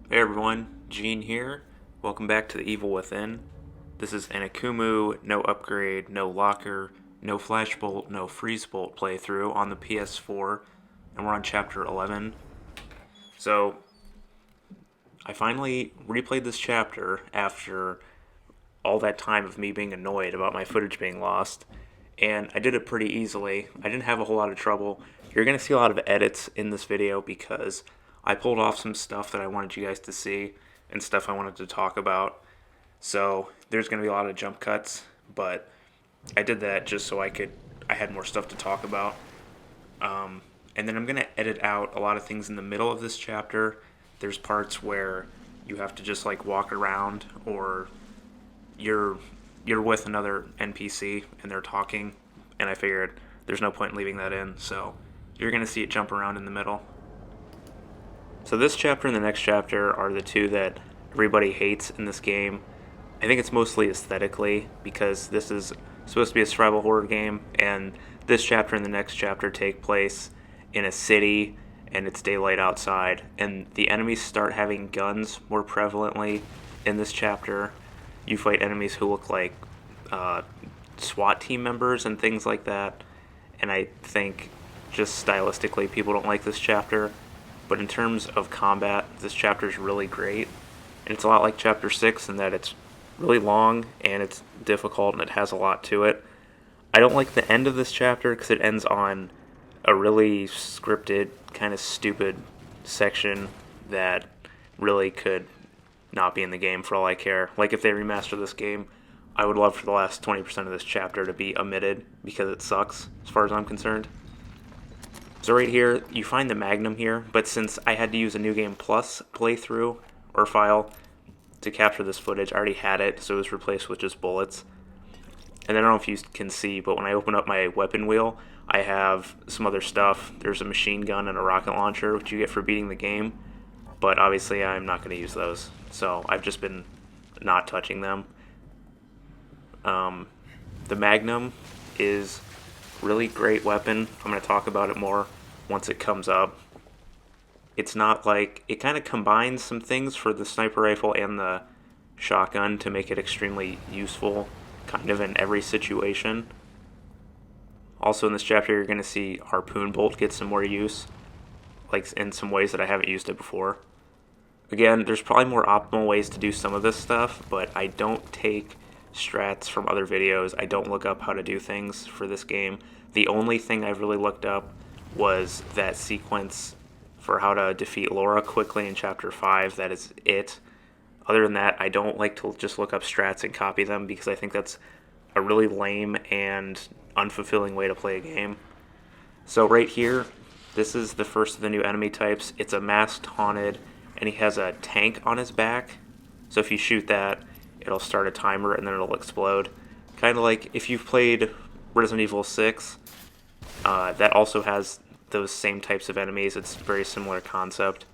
Hey everyone, Gene here. Welcome back to the Evil Within. This is an Akumu, no upgrade, no locker, no flashbolt, no freeze bolt playthrough on the PS4, and we're on chapter 11. So, I finally replayed this chapter after all that time of me being annoyed about my footage being lost, and I did it pretty easily. I didn't have a whole lot of trouble. You're going to see a lot of edits in this video because I pulled off some stuff that I wanted you guys to see and stuff I wanted to talk about. So there's going to be a lot of jump cuts, but I did that just so I had more stuff to talk about. And then I'm going to edit out a lot of things in the middle of this chapter. There's parts where you have to just like walk around, or you're you're with another NPC and they're talking, and I figured there's no point in leaving that in, so you're going to see it jump around in the middle. So this chapter and the next chapter are the two that everybody hates in this game. I think it's mostly aesthetically because this is supposed to be a survival horror game, and this chapter and the next chapter take place in a city and it's daylight outside, and the enemies start having guns more prevalently in this chapter. You fight enemies who look like uh, SWAT team members and things like that, and I think just stylistically people don't like this chapter. But in terms of combat, this chapter is really great, and it's a lot like chapter 6 in that it's really long and it's difficult and it has a lot to it. I don't like the end of this chapter because it ends on a really scripted, kind of stupid section that really could not be in the game for all I care. Like, if they remaster this game, I would love for the last 20% of this chapter to be omitted because it sucks, as far as I'm concerned. So right here, you find the Magnum here, but since I had to use a New Game Plus playthrough or file to capture this footage, I already had it, so it was replaced with just bullets. And then I don't know if you can see, but when I open up my weapon wheel, I have some other stuff. There's a machine gun and a rocket launcher, which you get for beating the game, but obviously I'm not going to use those, so I've just been not touching them. The Magnum is really great weapon. I'm going to talk about it more once it comes up. It's not like, it kind of combines some things for the sniper rifle and the shotgun to make it extremely useful kind of in every situation. Also in this chapter you're going to see harpoon bolt get some more use, like in some ways that I haven't used it before. Again, there's probably more optimal ways to do some of this stuff, but I don't take strats from other videos. I don't look up how to do things for this game. The only thing I've really looked up was that sequence for how to defeat Laura quickly in chapter 5. That is it. Other than that, I don't like to just look up strats and copy them because I think that's a really lame and unfulfilling way to play a game. So right here, this is the first of the new enemy types. It's a masked haunted, and he has a tank on his back. So if you shoot that, it'll start a timer and then it'll explode. Kind of like if you've played Resident Evil 6, that also has those same types of enemies. It's a very similar concept.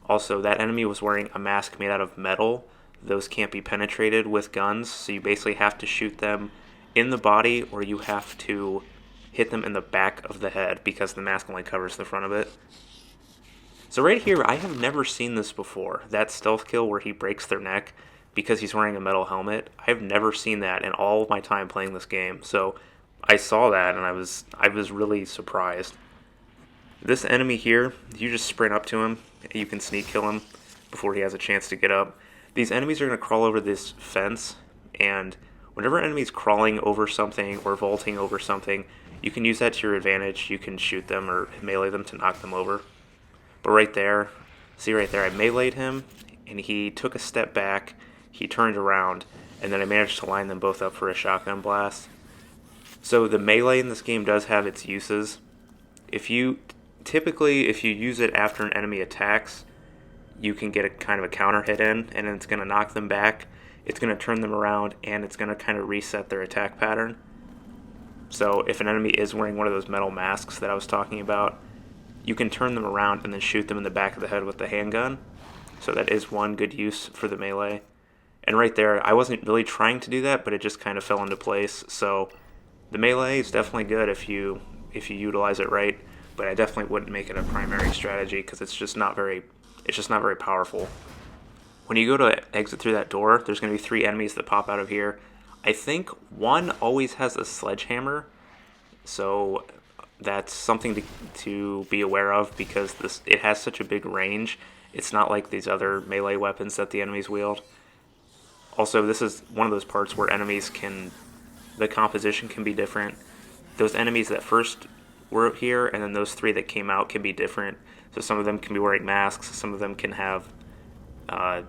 Also, that enemy was wearing a mask made out of metal. Those can't be penetrated with guns, so you basically have to shoot them in the body, or you have to hit them in the back of the head because the mask only covers the front of it. So right here, I have never seen this before. That stealth kill where he breaks their neck because he's wearing a metal helmet. I've never seen that in all of my time playing this game. So I saw that and I was really surprised. This enemy here, you just sprint up to him. You can sneak kill him before he has a chance to get up. These enemies are going to crawl over this fence, and whenever an enemy's crawling over something or vaulting over something, you can use that to your advantage. You can shoot them or melee them to knock them over. But right there, see right there, I meleeed him, and he took a step back, he turned around, and then I managed to line them both up for a shotgun blast. So the melee in this game does have its uses. If you use it after an enemy attacks, you can get a kind of a counter hit in, and it's going to knock them back, it's going to turn them around, and it's going to kind of reset their attack pattern. So if an enemy is wearing one of those metal masks that I was talking about, you can turn them around and then shoot them in the back of the head with the handgun. So that is one good use for the melee. And right there, I wasn't really trying to do that, but it just kind of fell into place. So the melee is definitely good if you utilize it right, but I definitely wouldn't make it a primary strategy because it's just not very powerful. when you go to exit through that door, there's going to be 3 enemies that pop out of here. I think one always has a sledgehammer, so that's something to be aware of because it has such a big range. It's not like these other melee weapons that the enemies wield. Also, this is one of those parts where the composition can be different. Those enemies that first were here and then those 3 that came out can be different. So some of them can be wearing masks, some of them can have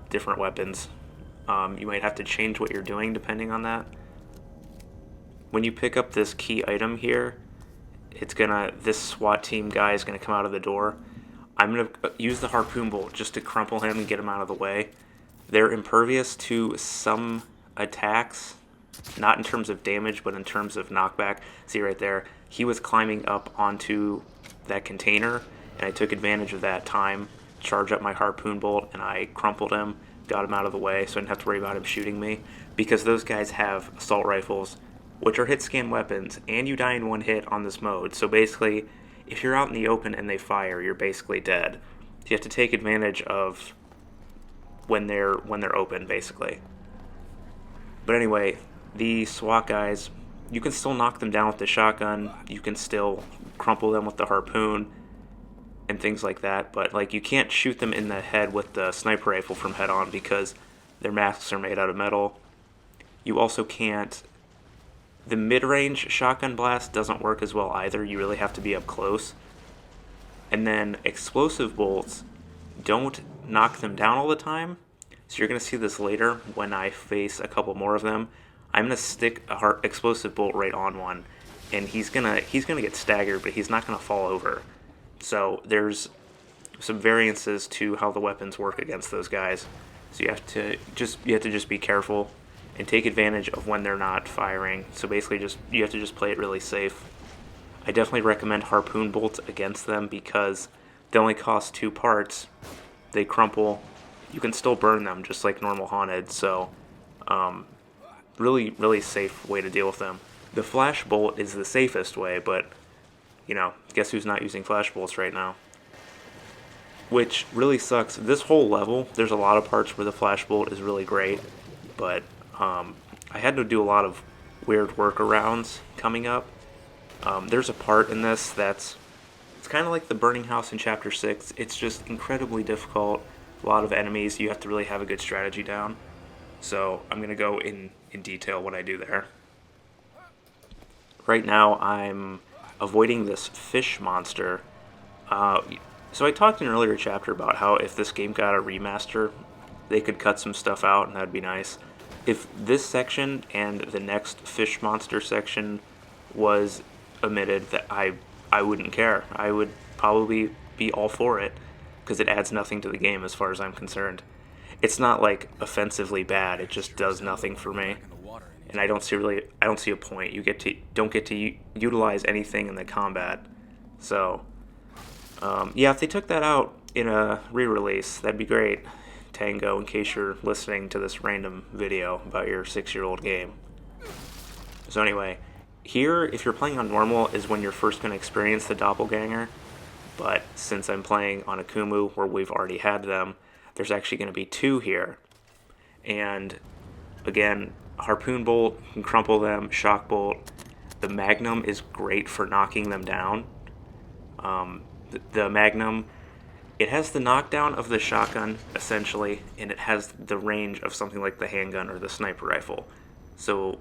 different weapons. You might have to change what you're doing depending on that. When you pick up this key item here, this SWAT team guy is gonna come out of the door. I'm gonna use the harpoon bolt just to crumple him and get him out of the way. They're impervious to some attacks, not in terms of damage, but in terms of knockback. See right there, he was climbing up onto that container, and I took advantage of that time, charge up my harpoon bolt, and I crumpled him, got him out of the way, so I didn't have to worry about him shooting me. Because those guys have assault rifles, which are hit scan weapons, and you die in 1 hit on this mode. So basically, if you're out in the open and they fire, you're basically dead. You have to take advantage of when they're open, basically. But anyway, the SWAT guys, you can still knock them down with the shotgun, you can still crumple them with the harpoon, and things like that, but like you can't shoot them in the head with the sniper rifle from head on because their masks are made out of metal. You also can't... The mid-range shotgun blast doesn't work as well either. You really have to be up close. And then explosive bolts don't knock them down all the time. So you're going to see this later when I face a couple more of them. I'm going to stick a explosive bolt right on one, and he's gonna get staggered, but he's not going to fall over. So there's some variances to how the weapons work against those guys. So you have to just be careful and take advantage of when they're not firing. So basically you have to just play it really safe. I definitely recommend harpoon bolts against them because they only cost 2 parts. They crumple. You can still burn them just like normal haunted. So really, really safe way to deal with them. The flash bolt is the safest way, but guess who's not using flash bolts right now? Which really sucks. This whole level, there's a lot of parts where the flash bolt is really great, but I had to do a lot of weird workarounds coming up. There's a part in this it's kind of like the burning house in chapter 6. It's just incredibly difficult. A lot of enemies. You have to really have a good strategy down. So I'm going to go in detail what I do there. Right now I'm avoiding this fish monster. So I talked in an earlier chapter about how if this game got a remaster, they could cut some stuff out and that'd be nice. If this section and the next fish monster section was omitted, that I wouldn't care. I would probably be all for it because it adds nothing to the game as far as I'm concerned. It's not like offensively bad, it just does nothing for me. And I don't see a point. You don't get to utilize anything in the combat. So yeah, if they took that out in a re-release, that'd be great. Tango, in case you're listening to this random video about your 6-year-old game. So anyway, here, if you're playing on normal, is when you're first going to experience the doppelganger. But since I'm playing on Akumu, where we've already had them, there's actually going to be 2 here. And again, harpoon bolt can crumple them, shock bolt. The magnum is great for knocking them down. The magnum, it has the knockdown of the shotgun, essentially, and it has the range of something like the handgun or the sniper rifle. So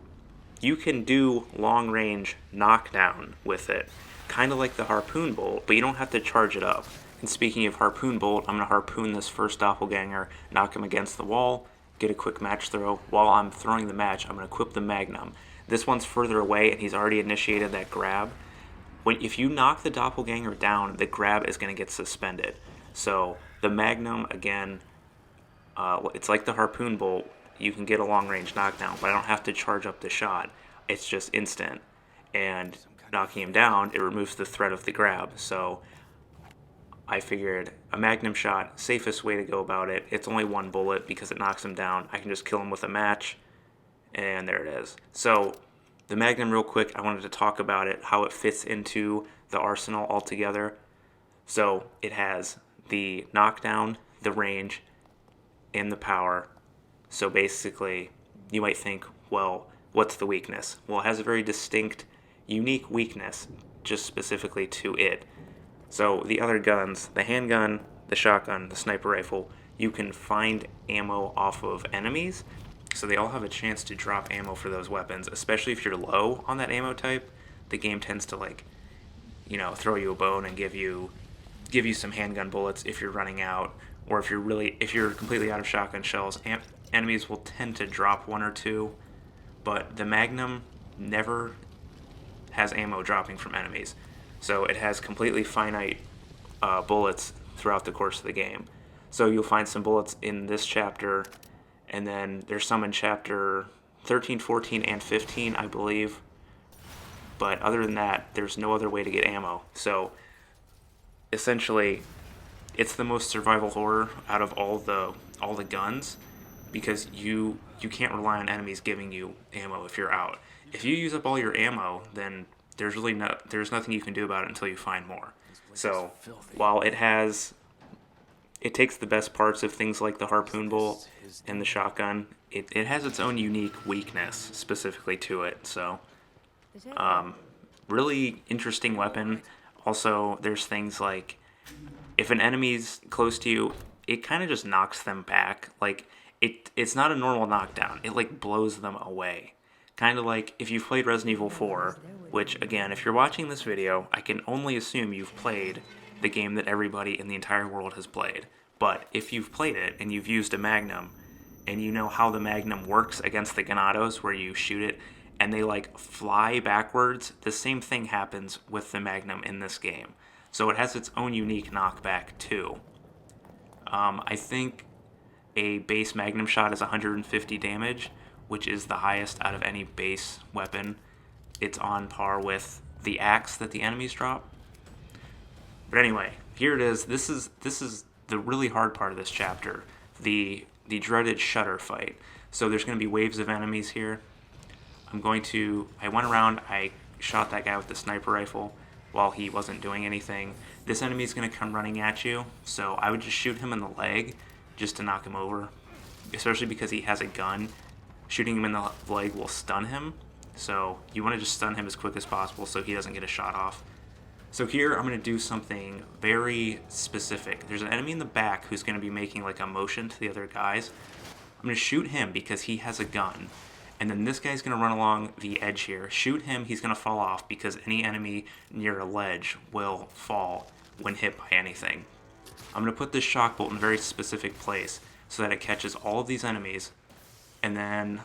you can do long-range knockdown with it, kind of like the harpoon bolt, but you don't have to charge it up. And speaking of harpoon bolt, I'm going to harpoon this first doppelganger, knock him against the wall, get a quick match throw. While I'm throwing the match, I'm going to equip the magnum. This one's further away, and he's already initiated that grab. If you knock the doppelganger down, the grab is going to get suspended. So the magnum, again, it's like the harpoon bolt. You can get a long-range knockdown, but I don't have to charge up the shot. It's just instant. And knocking him down, it removes the threat of the grab. So I figured a magnum shot, safest way to go about it. It's only 1 bullet because it knocks him down. I can just kill him with a match, and there it is. So the magnum, real quick, I wanted to talk about it, how it fits into the arsenal altogether. So it has the knockdown, the range, and the power. So basically, you might think, well, what's the weakness? Well, it has a very distinct, unique weakness, just specifically to it. So the other guns, the handgun, the shotgun, the sniper rifle, you can find ammo off of enemies. So they all have a chance to drop ammo for those weapons, especially if you're low on that ammo type. The game tends to throw you a bone and give you some handgun bullets if you're running out, or if you're completely out of shotgun shells. Enemies will tend to drop one or two, but the Magnum never has ammo dropping from enemies. So it has completely finite bullets throughout the course of the game. So you'll find some bullets in this chapter, and then there's some in chapter 13, 14, and 15, I believe. But other than that, there's no other way to get ammo. So essentially, it's the most survival horror out of all the guns, because you can't rely on enemies giving you ammo if you're out. If you use up all your ammo, then there's nothing you can do about it until you find more. So while it takes the best parts of things like the harpoon bolt and the shotgun, it has its own unique weakness specifically to it. So really interesting weapon. Also, there's things like, if an enemy's close to you, it kind of just knocks them back. Like, it's not a normal knockdown. It like blows them away. Kind of like if you've played Resident Evil 4, which again, if you're watching this video, I can only assume you've played the game that everybody in the entire world has played. But if you've played it and you've used a Magnum, and you know how the Magnum works against the Ganados, where you shoot it and they like fly backwards, the same thing happens with the Magnum in this game. So it has its own unique knockback too. I think a base Magnum shot is 150 damage, which is the highest out of any base weapon. It's on par with the axe that the enemies drop. But anyway, here it is. This is the really hard part of this chapter, the dreaded shutter fight. So there's going to be waves of enemies here. I went around, I shot that guy with the sniper rifle while he wasn't doing anything. This enemy is going to come running at you, so I would just shoot him in the leg just to knock him over, especially because he has a gun. Shooting him in the leg will stun him, so you want to just stun him as quick as possible so he doesn't get a shot off. So here I'm going to do something very specific. There's an enemy in the back who's going to be making like a motion to the other guys. I'm going to shoot him because he has a gun. And then this guy's going to run along the edge here. Shoot him, he's going to fall off because any enemy near a ledge will fall when hit by anything. I'm going to put this shock bolt in a very specific place so that it catches all of these enemies. And then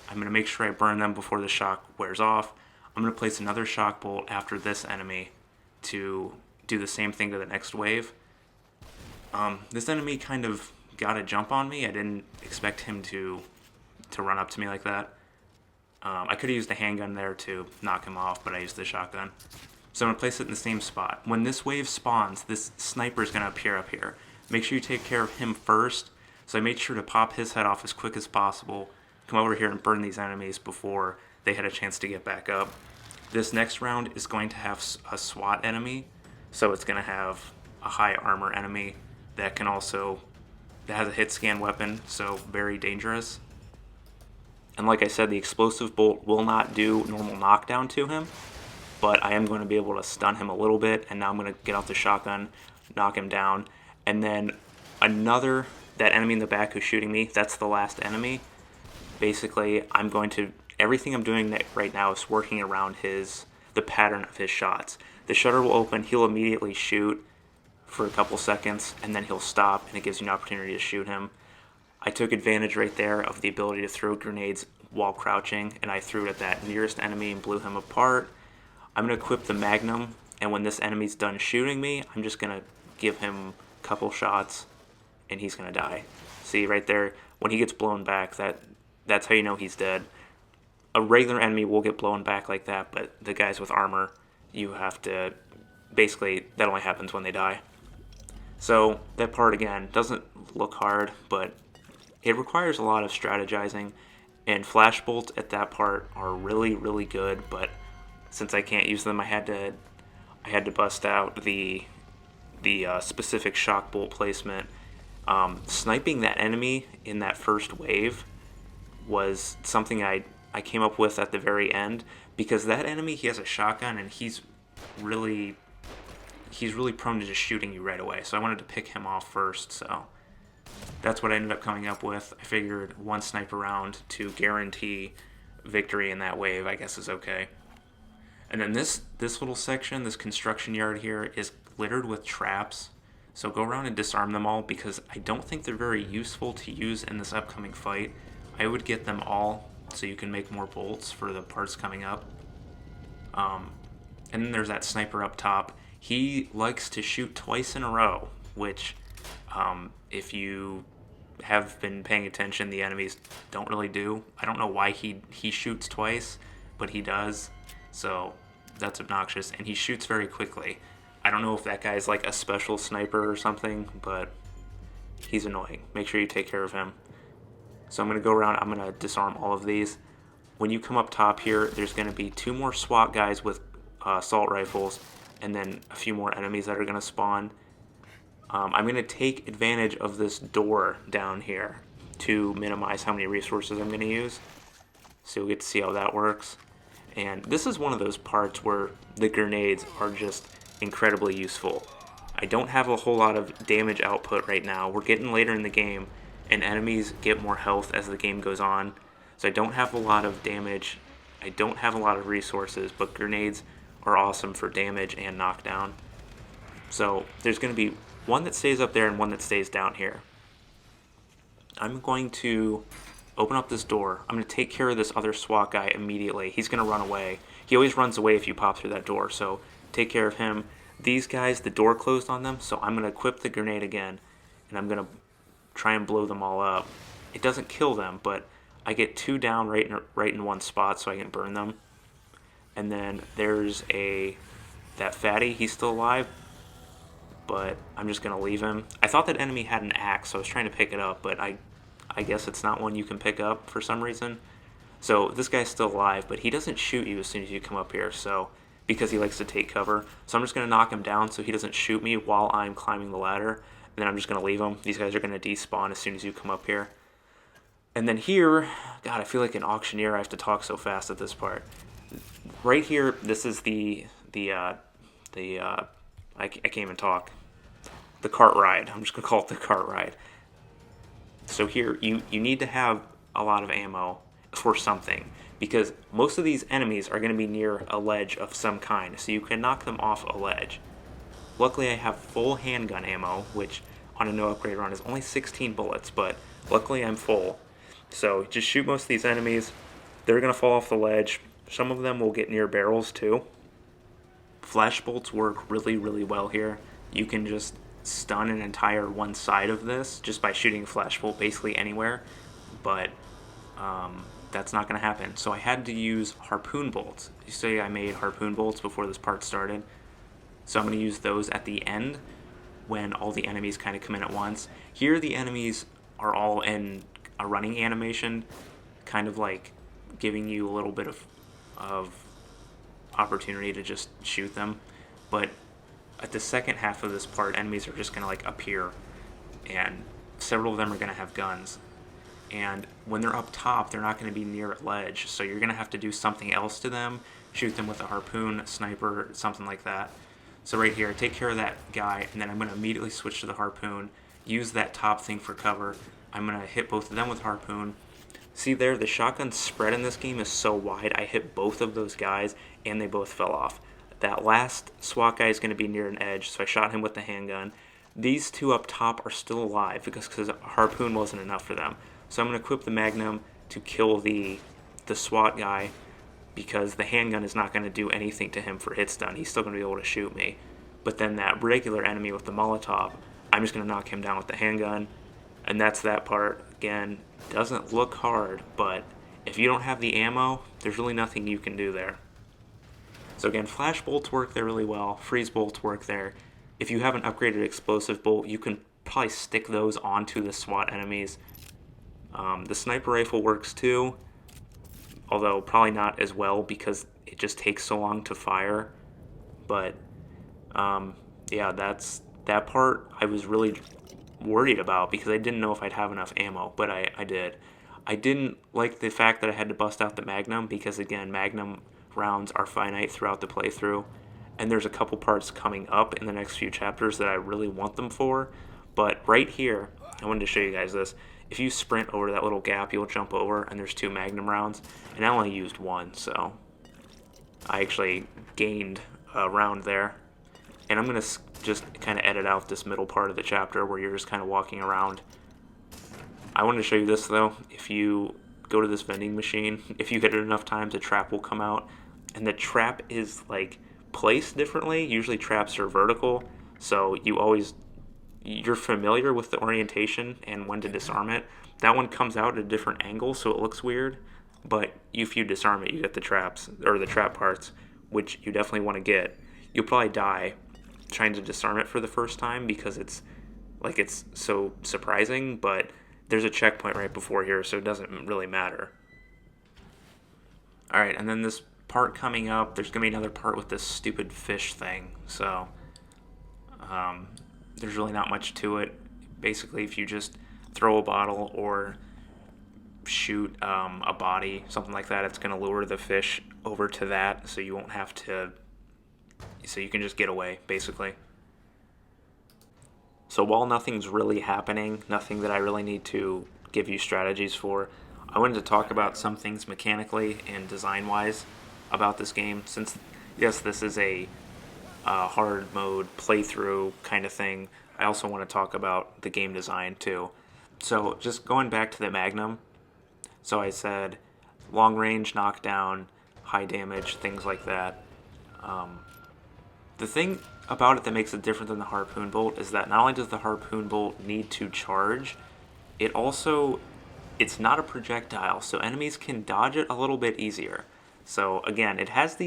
I'm going to make sure I burn them before the shock wears off. I'm going to place another shock bolt after this enemy to do the same thing to the next wave. This enemy kind of got a jump on me. I didn't expect him to run up to me like that. I could have used the handgun there to knock him off, but I used the shotgun. So I'm going to place it in the same spot. When this wave spawns, this sniper is going to appear up here. Make sure you take care of him first. So I made sure to pop his head off as quick as possible, come over here and burn these enemies before they had a chance to get back up. This next round is going to have a SWAT enemy, so it's going to have a high armor enemy that has a hit scan weapon, so very dangerous. And like I said, the explosive bolt will not do normal knockdown to him, but I am going to be able to stun him a little bit, and now I'm going to get out the shotgun, knock him down, and then that enemy in the back who's shooting me, that's the last enemy. Basically, everything I'm doing right now is working around the pattern of his shots. The shutter will open, he'll immediately shoot for a couple seconds, and then he'll stop, and it gives you an opportunity to shoot him. I took advantage right there of the ability to throw grenades while crouching, and I threw it at that nearest enemy and blew him apart. I'm going to equip the Magnum, and when this enemy's done shooting me, I'm just going to give him a couple shots, and he's going to die. See, right there, when he gets blown back, that's how you know he's dead. A regular enemy will get blown back like that, but the guys with armor, that only happens when they die. So that part, again, doesn't look hard, but it requires a lot of strategizing, and flash bolts at that part are really, really good, but since I can't use them, I had to bust out the specific shock bolt placement Sniping that enemy in that first wave was something I came up with at the very end, because that enemy, he has a shotgun and really he's really prone to just shooting you right away. So I wanted to pick him off first. So that's what I ended up coming up with. I figured one sniper round to guarantee victory in that wave, I guess, is okay. And then this little section, this construction yard here, is littered with traps. So go around and disarm them all, because I don't think they're very useful to use in this upcoming fight. I would get them all so you can make more bolts for the parts coming up. And then there's that sniper up top. He likes to shoot twice in a row, which if you have been paying attention, the enemies don't really do. I don't know why he shoots twice, but he does. So that's obnoxious, and he shoots very quickly. I don't know if that guy's like a special sniper or something, but he's annoying. Make sure you take care of him. So I'm going to go around, I'm going to disarm all of these. When you come up top here, there's going to be 2 more SWAT guys with assault rifles, and then a few more enemies that are going to spawn. I'm going to take advantage of this door down here to minimize how many resources I'm going to use. So you'll get to see how that works. And this is one of those parts where the grenades are just incredibly useful. I don't have a whole lot of damage output right now. We're getting later in the game, and enemies get more health as the game goes on. So I don't have a lot of damage. I don't have a lot of resources, but grenades are awesome for damage and knockdown. So there's going to be one that stays up there and one that stays down here. I'm going to open up this door. I'm going to take care of this other SWAT guy immediately. He's going to run away. He always runs away if you pop through that door, so take care of him. These guys, the door closed on them, so I'm going to equip the grenade again, and I'm going to try and blow them all up. It doesn't kill them, but I get 2 down right in one spot so I can burn them. And then there's that fatty, he's still alive, but I'm just going to leave him. I thought that enemy had an axe, so I was trying to pick it up, but I guess it's not one you can pick up for some reason. So this guy's still alive, but he doesn't shoot you as soon as you come up here, so because he likes to take cover. So I'm just going to knock him down so he doesn't shoot me while I'm climbing the ladder, and then I'm just going to leave him. These guys are going to despawn as soon as you come up here. And then here, God, I feel like an auctioneer. I have to talk so fast at this part. Right here, this is I can't even talk. The cart ride. I'm just going to call it the cart ride. So here, you need to have a lot of ammo for something, because most of these enemies are going to be near a ledge of some kind, so you can knock them off a ledge. Luckily, I have full handgun ammo, which on a no upgrade run is only 16 bullets, but luckily I'm full. So just shoot most of these enemies. They're going to fall off the ledge. Some of them will get near barrels too. Flash bolts work really, really well here. You can just stun an entire one side of this just by shooting a flash bolt basically anywhere, but that's not going to happen. So I had to use harpoon bolts. You see, I made harpoon bolts before this part started. So I'm going to use those at the end when all the enemies kind of come in at once. Here the enemies are all in a running animation, kind of like giving you a little bit of opportunity to just shoot them. But at the second half of this part, enemies are just going to like appear, and several of them are going to have guns. And when they're up top, they're not going to be near a ledge, so you're going to have to do something else to them, shoot them with a harpoon, a sniper, something like that. So right here, take care of that guy, and then I'm going to immediately switch to the harpoon, use that top thing for cover. I'm going to hit both of them with harpoon. See there, the shotgun spread in this game is so wide, I hit both of those guys, and they both fell off. That last SWAT guy is going to be near an edge, so I shot him with the handgun. These 2 up top are still alive because a harpoon wasn't enough for them. So I'm going to equip the Magnum to kill the SWAT guy, because the handgun is not going to do anything to him for hit stun. He's still going to be able to shoot me. But then that regular enemy with the Molotov, I'm just going to knock him down with the handgun. And that's that part. Again, doesn't look hard, but if you don't have the ammo, there's really nothing you can do there. So again, flash bolts work there really well. Freeze bolts work there. If you have an upgraded explosive bolt, you can probably stick those onto the SWAT enemies. The sniper rifle works too, although probably not as well because it just takes so long to fire. But yeah, that's that part. I was really worried about because I didn't know if I'd have enough ammo, but I did. I didn't like the fact that I had to bust out the Magnum because, again, Magnum rounds are finite throughout the playthrough, and there's a couple parts coming up in the next few chapters that I really want them for. But right here, I wanted to show you guys this. If you sprint over that little gap, you'll jump over, and there's 2 Magnum rounds, and I only used 1, so I actually gained a round there. And I'm going to just kind of edit out this middle part of the chapter where you're just kind of walking around. I wanted to show you this, though. If you go to this vending machine, if you hit it enough times, a trap will come out. And the trap is, like, placed differently. Usually traps are vertical, so you're familiar with the orientation and when to disarm it. That one comes out at a different angle, so it looks weird. But if you disarm it, you get the traps, or the trap parts, which you definitely want to get. You'll probably die trying to disarm it for the first time because it's so surprising, but there's a checkpoint right before here, so it doesn't really matter. Alright, and then this part coming up, there's going to be another part with this stupid fish thing, so there's really not much to it. Basically, if you just throw a bottle or shoot a body, something like that, it's going to lure the fish over to that, so you won't have to, so you can just get away, basically. So while nothing's really happening, nothing that I really need to give you strategies for, I wanted to talk about some things mechanically and design-wise about this game, since, yes, this is a hard mode playthrough kind of thing. I also want to talk about the game design, too. So just going back to the Magnum, so I said long range, knockdown, high damage, things like that. The thing about it that makes it different than the harpoon bolt is that not only does the harpoon bolt need to charge, it's not a projectile, so enemies can dodge it a little bit easier. So again, it has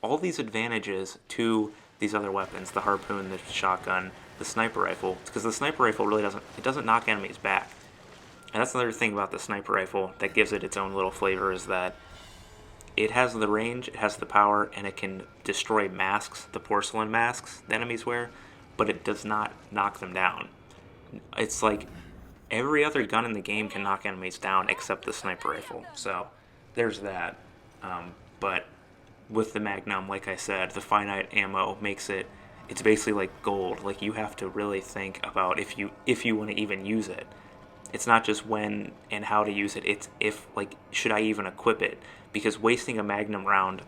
all these advantages to these other weapons, the harpoon, the shotgun, the sniper rifle, because the sniper rifle really doesn't knock enemies back. And that's another thing about the sniper rifle that gives it its own little flavor, is that it has the range, it has the power, and it can destroy masks, the porcelain masks the enemies wear, but it does not knock them down. It's like every other gun in the game can knock enemies down except the sniper rifle. So there's that. But with the Magnum, like I said, the finite ammo makes it's basically like gold. Like, you have to really think about if you want to even use it. It's not just when and how to use it, it's should I even equip it? Because wasting a Magnum round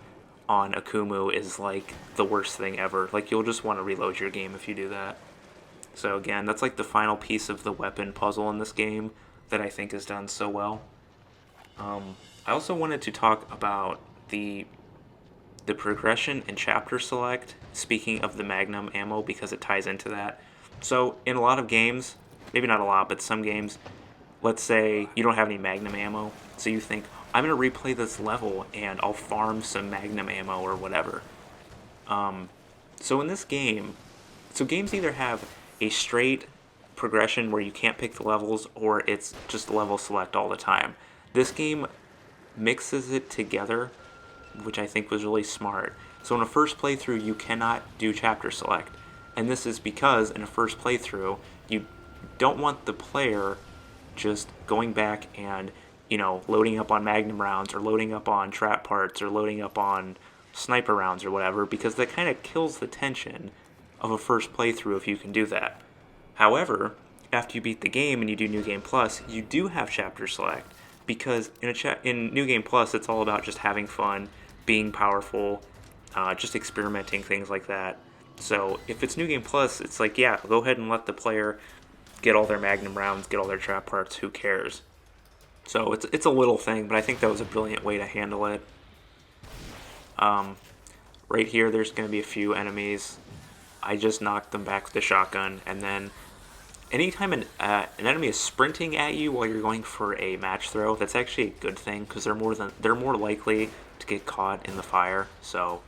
on Akumu is like the worst thing ever. Like, you'll just want to reload your game if you do that. So again, that's like the final piece of the weapon puzzle in this game that I think is done so well. I also wanted to talk about the progression and chapter select, speaking of the Magnum ammo, because it ties into that. So in a lot of games, maybe not a lot, but some games, let's say you don't have any Magnum ammo, so you think, I'm going to replay this level and I'll farm some Magnum ammo or whatever. So in this game, games either have a straight progression where you can't pick the levels, or it's just level select all the time. This game mixes it together, which I think was really smart. So in a first playthrough, you cannot do chapter select. And this is because in a first playthrough, you don't want the player just going back and, loading up on Magnum rounds, or loading up on trap parts, or loading up on sniper rounds or whatever, because that kind of kills the tension of a first playthrough if you can do that. However, after you beat the game and you do New Game Plus, you do have chapter select, because in New Game Plus, it's all about just having fun, being powerful, just experimenting, things like that. So if it's New Game Plus, it's like, yeah, go ahead and let the player get all their Magnum rounds, get all their trap parts, who cares? So it's a little thing, but I think that was a brilliant way to handle it. Right here, there's going to be a few enemies. I just knocked them back with the shotgun, and then anytime an enemy is sprinting at you while you're going for a match throw, that's actually a good thing, because they're more likely to get caught in the fire. So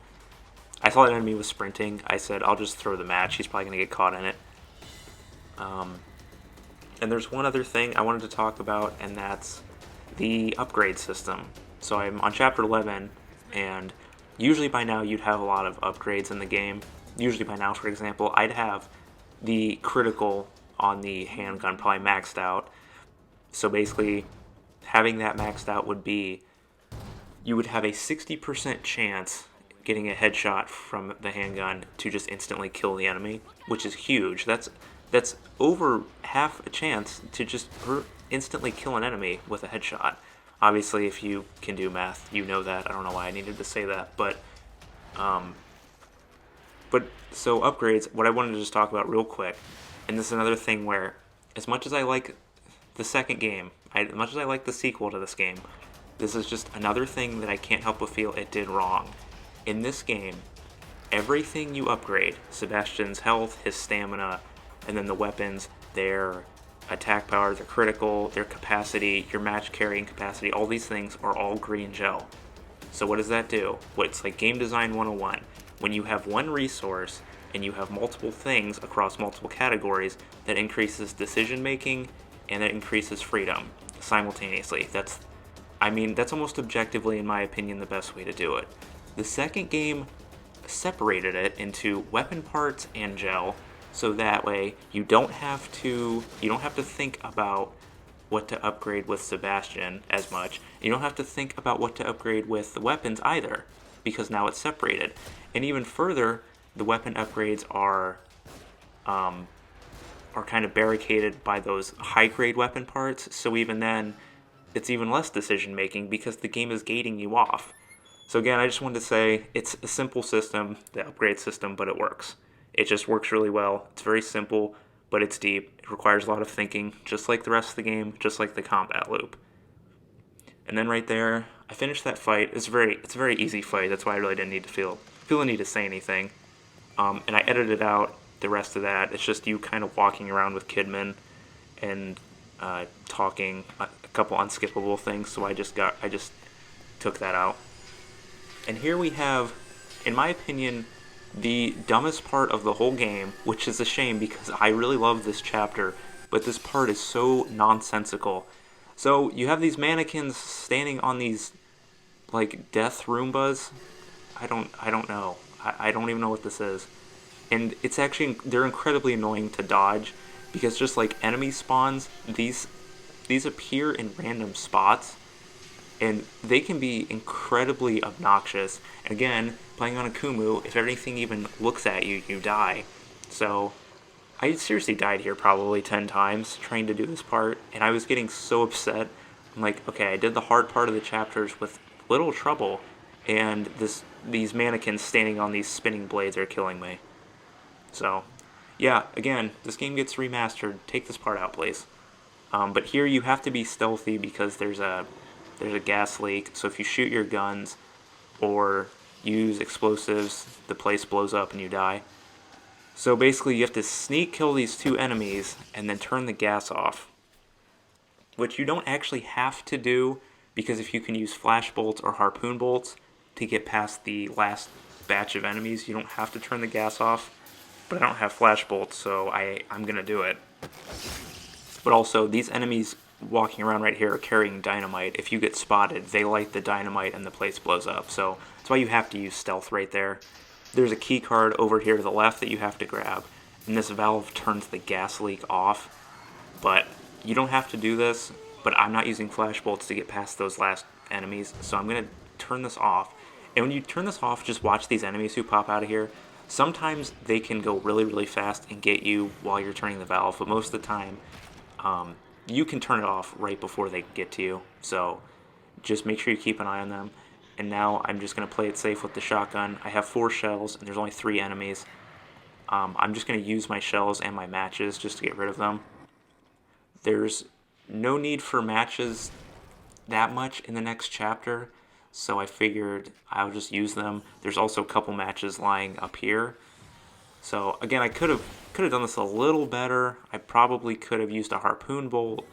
I saw an enemy was sprinting. I said, I'll just throw the match. He's probably going to get caught in it. And there's one other thing I wanted to talk about, and that's the upgrade system. So I'm on Chapter 11, and usually by now you'd have a lot of upgrades in the game. Usually by now, for example, I'd have the critical on the handgun, probably maxed out. So basically, having that maxed out would be, you would have a 60% chance getting a headshot from the handgun to just instantly kill the enemy, which is huge. That's over half a chance to just instantly kill an enemy with a headshot. Obviously, if you can do math, you know that. I don't know why I needed to say that, but so upgrades. What I wanted to just talk about real quick, and this is another thing where, as much as I like the second game, as much as I like the sequel to this game, this is just another thing that I can't help but feel it did wrong. In this game, everything you upgrade, Sebastian's health, his stamina, and then the weapons, their attack power, their critical, their capacity, your match carrying capacity, all these things are all green gel. So what does that do? Well, it's like game design 101. When you have one resource and you have multiple things across multiple categories, that increases decision making and that increases freedom simultaneously. That's almost objectively, in my opinion, the best way to do it. The second game separated it into weapon parts and gel, so that way you don't have to think about what to upgrade with Sebastian as much. You don't have to think about what to upgrade with the weapons either, because now it's separated. And even further, the weapon upgrades are kind of barricaded by those high-grade weapon parts, so even then, it's even less decision-making because the game is gating you off. So again, I just wanted to say, it's a simple system, the upgrade system, but it works. It just works really well. It's very simple, but it's deep. It requires a lot of thinking, just like the rest of the game, just like the combat loop. And then right there, I finished that fight. It's a very easy fight. That's why I really didn't need to feel the need to say anything. And I edited out the rest of that. It's just you kind of walking around with Kidman and talking a couple unskippable things. So I just took that out. And here we have, in my opinion, the dumbest part of the whole game, which is a shame because I really love this chapter, but this part is so nonsensical. So you have these mannequins standing on these like death Roombas. I don't know. I don't even know what this is. And it's actually, they're incredibly annoying to dodge because just like enemy spawns, these appear in random spots. And they can be incredibly obnoxious. And again, playing on Akumu, if everything even looks at you, you die. So I seriously died here probably 10 times trying to do this part, and I was getting so upset. I'm like, okay, I did the hard part of the chapters with little trouble, and these mannequins standing on these spinning blades are killing me. So, yeah, again, this game gets remastered. Take this part out, please. But here you have to be stealthy because there's a gas leak, so if you shoot your guns or use explosives, the place blows up and you die. So basically you have to sneak kill these two enemies and then turn the gas off, which you don't actually have to do because if you can use flash bolts or harpoon bolts to get past the last batch of enemies, you don't have to turn the gas off. But I don't have flash bolts, so I'm going to do it. But also, these enemies walking around right here are carrying dynamite. If you get spotted, they light the dynamite and the place blows up. So that's why you have to use stealth right there. There's a key card over here to the left that you have to grab, and this valve turns the gas leak off. But you don't have to do this, but I'm not using flash bolts to get past those last enemies, so I'm going to turn this off. And when you turn this off, just watch these enemies who pop out of here. Sometimes they can go really, really fast and get you while you're turning the valve, but most of the time, you can turn it off right before they get to you. So just make sure you keep an eye on them. And now I'm just going to play it safe with the shotgun. I have 4 shells, and there's only 3 enemies. I'm just going to use my shells and my matches just to get rid of them. There's no need for matches that much in the next chapter, so I figured I'll just use them. There's also a couple matches lying up here. So again, I could have done this a little better. I probably could have used a harpoon bolt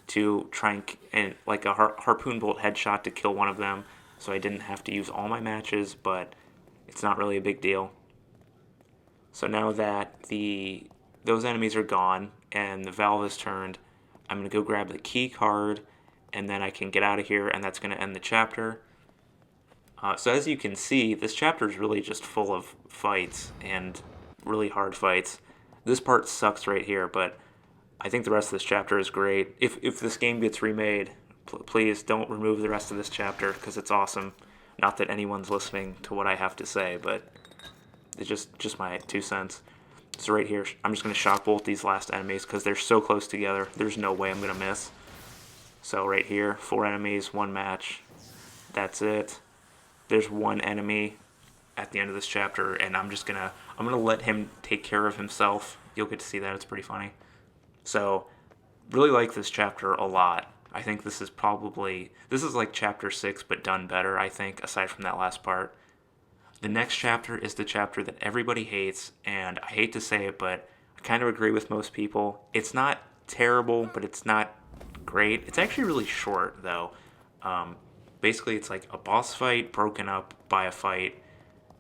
to try and like a harpoon bolt headshot to kill one of them, so I didn't have to use all my matches, but it's not really a big deal. So now that those enemies are gone and the valve is turned, I'm going to go grab the key card, and then I can get out of here, and that's going to end the chapter. So as you can see, this chapter is really just full of fights, and really hard fights. This part sucks right here, but I think the rest of this chapter is great. If this game gets remade, please don't remove the rest of this chapter because it's awesome. Not that anyone's listening to what I have to say, but it's just my 2 cents. So right here, I'm just going to shock bolt these last enemies because they're so close together. There's no way I'm going to miss. So right here, 4 enemies, 1 match. That's it. There's 1 enemy at the end of this chapter, and I'm gonna let him take care of himself. You'll get to see that. It's pretty funny. So really like this chapter a lot. I think this is like chapter 6 but done better, I think, aside from that last part. The next chapter is the chapter that everybody hates, and I hate to say it, but I kind of agree with most people. It's not terrible, but it's not great. It's actually really short, though. Basically, it's like a boss fight broken up by a fight,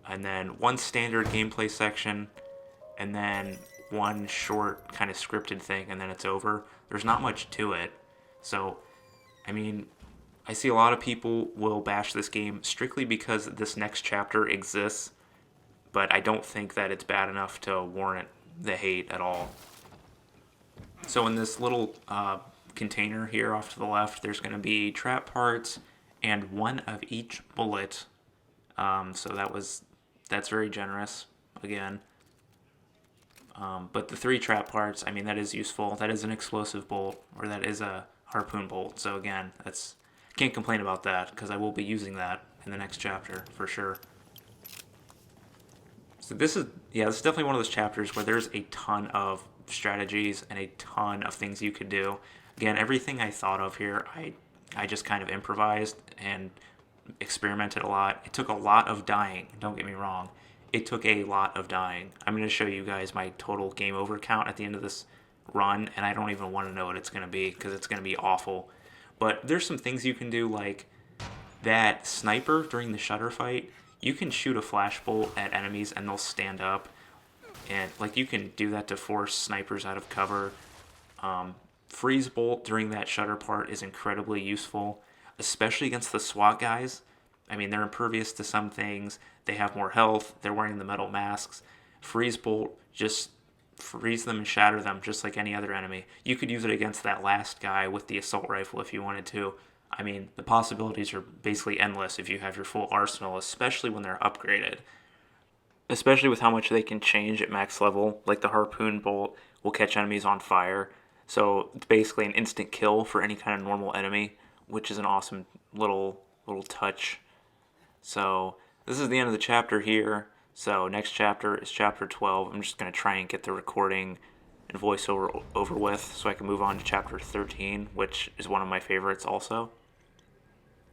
and then 1 standard gameplay section, and then 1 short kind of scripted thing, and then it's over. There's not much to it. So, I mean, I see a lot of people will bash this game strictly because this next chapter exists, but I don't think that it's bad enough to warrant the hate at all. So in this little container here off to the left, there's going to be trap parts and 1 of each bullet. So that's very generous, again. But the 3 trap parts, I mean, that is useful. That is an explosive bolt, or that is a harpoon bolt. So again, can't complain about that, because I will be using that in the next chapter, for sure. So this is definitely one of those chapters where there's a ton of strategies and a ton of things you could do. Again, everything I thought of here, I just kind of improvised and experimented a lot. It took a lot of dying, don't get me wrong. It took a lot of dying. I'm going to show you guys my total game over count at the end of this run, and I don't even want to know what it's going to be because it's going to be awful. But there's some things you can do, like that sniper during the shutter fight. You can shoot a flash bolt at enemies and they'll stand up. And like you can do that to force snipers out of cover. Freeze bolt during that shutter part is incredibly useful, especially against the SWAT guys. I mean, they're impervious to some things. They have more health. They're wearing the metal masks. Freeze bolt, just freeze them and shatter them just like any other enemy. You could use it against that last guy with the assault rifle if you wanted to. I mean, the possibilities are basically endless if you have your full arsenal, especially when they're upgraded. Especially with how much they can change at max level. Like the harpoon bolt will catch enemies on fire. So it's basically an instant kill for any kind of normal enemy, which is an awesome little touch. So this is the end of the chapter here. So next chapter is chapter 12. I'm just going to try and get the recording and voiceover over with so I can move on to chapter 13, which is one of my favorites also.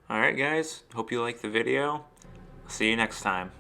Alright guys, hope you liked the video. See you next time.